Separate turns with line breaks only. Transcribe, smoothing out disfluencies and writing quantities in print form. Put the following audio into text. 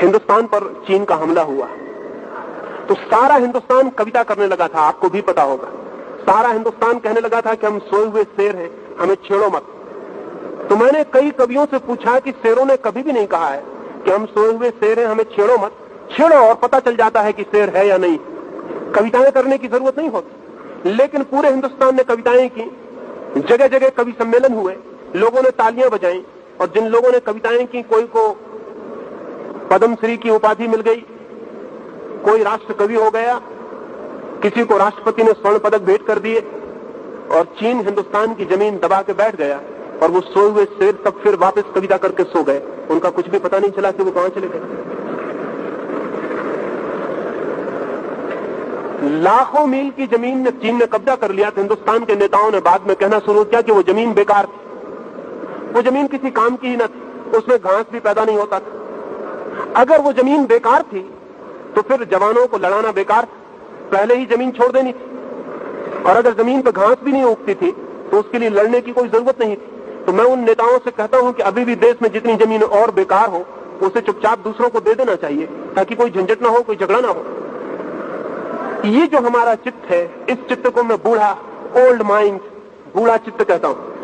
हिंदुस्तान पर चीन का हमला हुआ तो सारा हिंदुस्तान कविता करने लगा था, आपको भी पता होगा। सारा हिंदुस्तान कहने लगा था कि हम सोए हुए शेर हैं, हमें छेड़ो मत। तो मैंने कई कवियों से पूछा कि शेरों ने कभी भी नहीं कहा है कि हम सोए हुए शेर हैं, हमें छेड़ो मत। छेड़ो और पता चल जाता है कि शेर है या नहीं, कविताएं करने की जरूरत नहीं होती। लेकिन पूरे हिंदुस्तान ने कविताएं की, जगह जगह कवि सम्मेलन हुए, लोगों ने तालियां बजाई, और जिन लोगों ने कविताएं की, कोई को पद्मश्री की उपाधि मिल गई, कोई राष्ट्र कवि हो गया, किसी को राष्ट्रपति ने स्वर्ण पदक भेंट कर दिए, और चीन हिंदुस्तान की जमीन दबा के बैठ गया, और वो सोए हुए शेर तब फिर वापस कविता करके सो गए। उनका कुछ भी पता नहीं चला कि वो कहां चले गए। लाखों मील की जमीन ने चीन ने कब्जा कर लिया तो हिंदुस्तान के नेताओं ने बाद में कहना शुरू किया कि वो जमीन बेकार थी, वो जमीन किसी काम की ही न थी, उसमें घास भी पैदा नहीं होता था। अगर वो जमीन बेकार थी तो फिर जवानों को लड़ाना बेकार, पहले ही जमीन छोड़ देनी थी। और अगर जमीन पर घास भी नहीं उगती थी तो उसके लिए लड़ने की कोई जरूरत नहीं थी। तो मैं उन नेताओं से कहता हूं कि अभी भी देश में जितनी जमीन और बेकार हो उसे चुपचाप दूसरों को दे देना चाहिए, ताकि कोई झंझट ना हो, कोई झगड़ा ना हो। ये जो हमारा चित्त है, इस चित्त को मैं बूढ़ा, ओल्ड माइंड, बूढ़ा चित्त कहता हूं।